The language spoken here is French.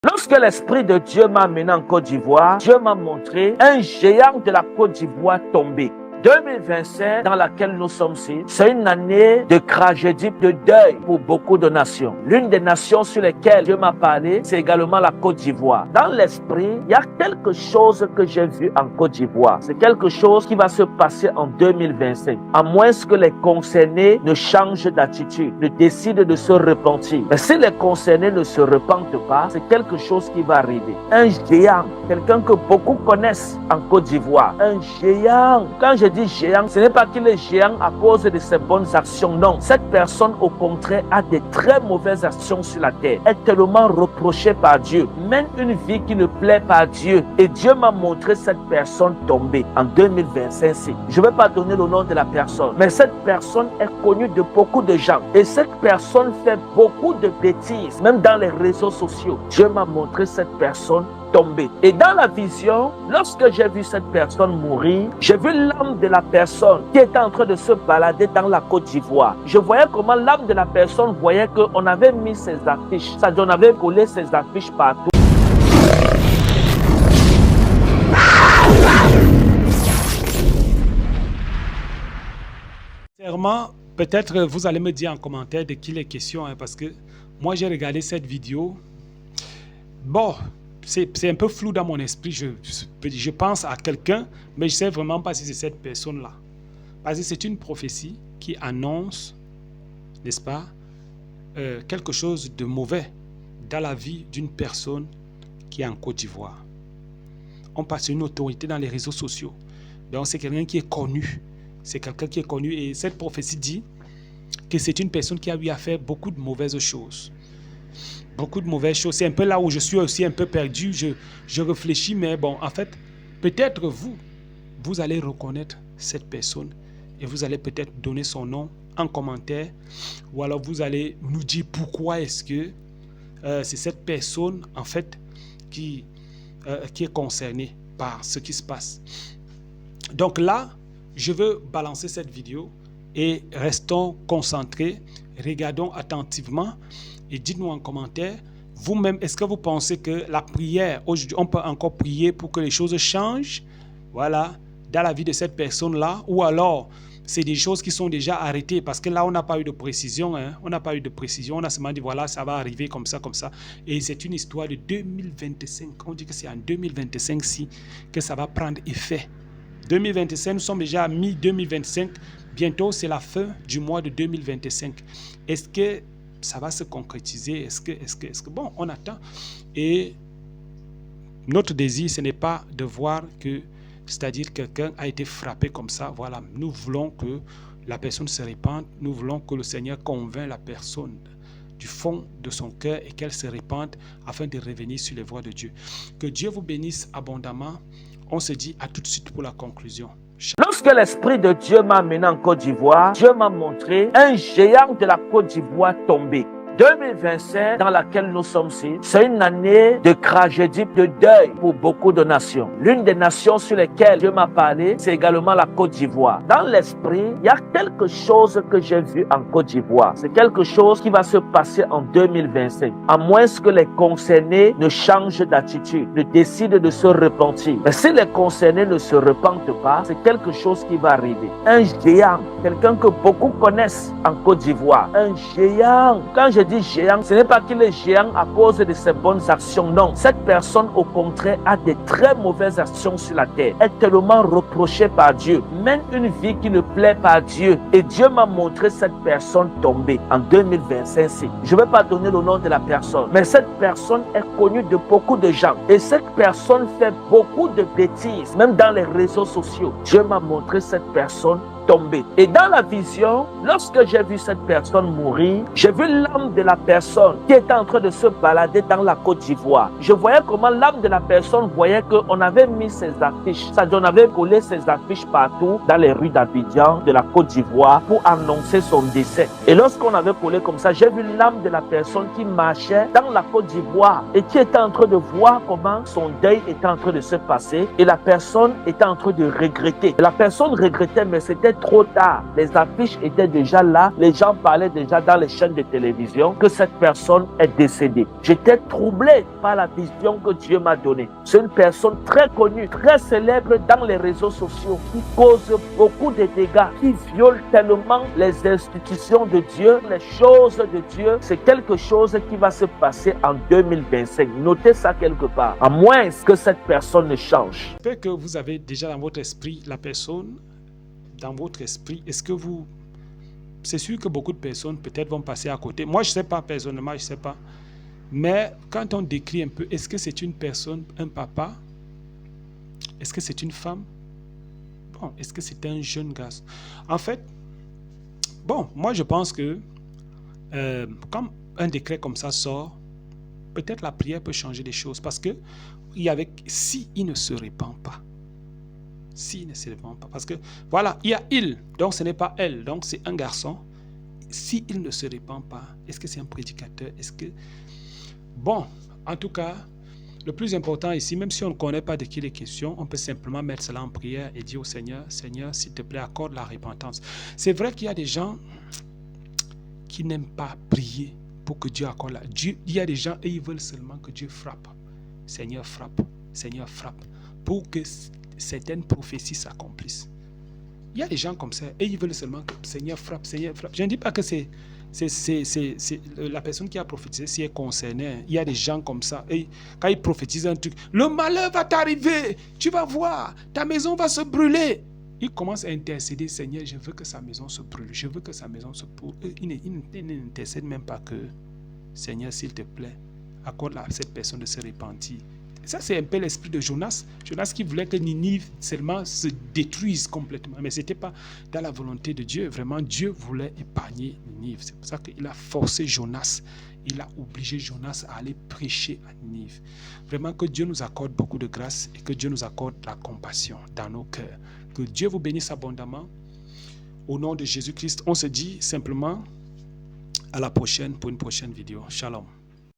Lorsque l'Esprit de Dieu m'a amené en Côte d'Ivoire, Dieu m'a montré un géant de la Côte d'Ivoire tombé. 2025, dans laquelle nous sommes ici, c'est une année de tragédie, de deuil pour beaucoup de nations. L'une des nations sur lesquelles Dieu m'a parlé, c'est également la Côte d'Ivoire. Dans l'esprit, il y a quelque chose que j'ai vu en Côte d'Ivoire. C'est quelque chose qui va se passer en 2025. À moins que les concernés ne changent d'attitude, ne décident de se repentir. Mais si les concernés ne se repentent pas, c'est quelque chose qui va arriver. Un géant, quelqu'un que beaucoup connaissent en Côte d'Ivoire. Un géant. Quand je dis géant, ce n'est pas qu'il est géant à cause de ses bonnes actions. Non, cette personne au contraire a des très mauvaises actions sur la terre, est tellement reprochée par Dieu, mène une vie qui ne plaît pas à Dieu. Et Dieu m'a montré cette personne tomber en 2025. Je ne vais pas donner le nom de la personne, mais cette personne est connue de beaucoup de gens. Et cette personne fait beaucoup de bêtises, même dans les réseaux sociaux. Dieu m'a montré cette personne tomber. Et dans la vision, lorsque j'ai vu cette personne mourir, j'ai vu l'âme de la personne qui était en train de se balader dans la Côte d'Ivoire. Je voyais comment l'âme de la personne voyait qu'on avait mis ses affiches. C'est-à-dire on avait collé ses affiches partout. Sincèrement, peut-être vous allez me dire en commentaire de qui les questions, parce que moi j'ai regardé cette vidéo. Bon, c'est un peu flou dans mon esprit. Je pense à quelqu'un, mais je ne sais vraiment pas si c'est cette personne-là. Parce que c'est une prophétie qui annonce, n'est-ce pas, quelque chose de mauvais dans la vie d'une personne qui est en Côte d'Ivoire. On passe une autorité dans les réseaux sociaux. Donc c'est quelqu'un qui est connu. C'est quelqu'un qui est connu. Et cette prophétie dit que c'est une personne qui a eu à faire beaucoup de mauvaises choses. Beaucoup de mauvaises choses. C'est un peu là où je suis aussi un peu perdu. Je réfléchis, mais bon, en fait, peut-être vous allez reconnaître cette personne et vous allez peut-être donner son nom en commentaire, ou alors vous allez nous dire pourquoi est-ce que c'est cette personne, en fait, qui est concernée par ce qui se passe. Donc là, je veux balancer cette vidéo et restons concentrés, regardons attentivement. Et dites-nous en commentaire, vous-même, est-ce que vous pensez que la prière, aujourd'hui, on peut encore prier pour que les choses changent, voilà, dans la vie de cette personne-là, ou alors, c'est des choses qui sont déjà arrêtées, parce que là, on n'a pas eu de précision, on n'a pas eu de précision, on a seulement dit, voilà, ça va arriver comme ça, et c'est une histoire de 2025, on dit que c'est en 2025 que ça va prendre effet. 2025, nous sommes déjà à mi-2025, bientôt, c'est la fin du mois de 2025. Est-ce que ça va se concrétiser? Est-ce que bon, on attend. Et notre désir, ce n'est pas de voir que, c'est-à-dire quelqu'un a été frappé comme ça. Voilà, nous voulons que la personne se répande. Nous voulons que le Seigneur convainc la personne du fond de son cœur et qu'elle se répande afin de revenir sur les voies de Dieu. Que Dieu vous bénisse abondamment. On se dit à tout de suite pour la conclusion. Lorsque l'Esprit de Dieu m'a amené en Côte d'Ivoire, Dieu m'a montré un géant de la Côte d'Ivoire tombé. 2025, dans laquelle nous sommes ici, c'est une année de tragédie, de deuil pour beaucoup de nations. L'une des nations sur lesquelles Dieu m'a parlé, c'est également la Côte d'Ivoire. Dans l'esprit, il y a quelque chose que j'ai vu en Côte d'Ivoire. C'est quelque chose qui va se passer en 2025. À moins que les concernés ne changent d'attitude, ne décident de se repentir. Mais si les concernés ne se repentent pas, c'est quelque chose qui va arriver. Un géant, quelqu'un que beaucoup connaissent en Côte d'Ivoire. Un géant. Quand je dis géant, ce n'est pas qu'il est géant à cause de ses bonnes actions. Non, cette personne au contraire a des très mauvaises actions sur la terre, est tellement reprochée par Dieu, mène une vie qui ne plaît pas à Dieu. Et Dieu m'a montré cette personne tomber en 2025. Je ne vais pas donner le nom de la personne, mais cette personne est connue de beaucoup de gens. Et cette personne fait beaucoup de bêtises, même dans les réseaux sociaux. Dieu m'a montré cette personne tomber. Et dans la vision, lorsque j'ai vu cette personne mourir, j'ai vu l'âme de la personne qui était en train de se balader dans la Côte d'Ivoire. Je voyais comment l'âme de la personne voyait qu'on avait mis ses affiches. C'est-à-dire on avait collé ses affiches partout dans les rues d'Abidjan, de la Côte d'Ivoire, pour annoncer son décès. Et lorsqu'on avait collé comme ça, j'ai vu l'âme de la personne qui marchait dans la Côte d'Ivoire et qui était en train de voir comment son deuil était en train de se passer. Et la personne était en train de regretter. Et la personne regrettait, mais c'était trop tard. Les affiches étaient déjà là. Les gens parlaient déjà dans les chaînes de télévision que cette personne est décédée. J'étais troublé par la vision que Dieu m'a donnée. C'est une personne très connue, très célèbre dans les réseaux sociaux, qui cause beaucoup de dégâts, qui viole tellement les institutions de Dieu, les choses de Dieu. C'est quelque chose qui va se passer en 2025. Notez ça quelque part, à moins que cette personne ne change. J'espère que vous avez déjà dans votre esprit la personne, dans votre esprit. Est-ce que vous... C'est sûr que beaucoup de personnes peut-être vont passer à côté. Moi, je ne sais pas, personnellement, je ne sais pas. Mais quand on décrit un peu, est-ce que c'est une personne, un papa? Est-ce que c'est une femme? Bon, est-ce que c'est un jeune garçon? En fait, bon, moi je pense que quand un décret comme ça sort, peut-être la prière peut changer les choses. Parce que si il ne se répand pas, s'il ne se répand pas, parce que voilà, il y a il, donc ce n'est pas elle, donc c'est un garçon. Si il ne se répand pas, est-ce que c'est un prédicateur? Est-ce que... Bon, en tout cas, le plus important ici, même si on ne connaît pas de qui il est question, on peut simplement mettre cela en prière et dire au Seigneur, Seigneur, s'il te plaît, accorde la repentance. C'est vrai qu'il y a des gens qui n'aiment pas prier pour que Dieu accorde la... Il y a des gens et ils veulent seulement que Dieu frappe. Seigneur, frappe. Seigneur, frappe. Pour que certaines prophéties s'accomplissent. Il y a des gens comme ça et ils veulent seulement que Seigneur frappe, Seigneur frappe. Je ne dis pas que c'est la personne qui a prophétisé si est concernée. Il y a des gens comme ça. Et quand ils prophétisent un truc, le malheur va t'arriver, tu vas voir, ta maison va se brûler. Il commence à intercéder, Seigneur, je veux que sa maison se brûle, je veux que sa maison se brûle. Il n'intercède même pas que, Seigneur, s'il te plaît, accorde à cette personne de se repentir. Ça, c'est un peu l'esprit de Jonas. Jonas qui voulait que Ninive seulement se détruise complètement. Mais ce n'était pas dans la volonté de Dieu. Vraiment, Dieu voulait épargner Ninive. C'est pour ça qu'il a forcé Jonas. Il a obligé Jonas à aller prêcher à Ninive. Vraiment, que Dieu nous accorde beaucoup de grâce et que Dieu nous accorde la compassion dans nos cœurs. Que Dieu vous bénisse abondamment. Au nom de Jésus-Christ, on se dit simplement à la prochaine pour une prochaine vidéo. Shalom.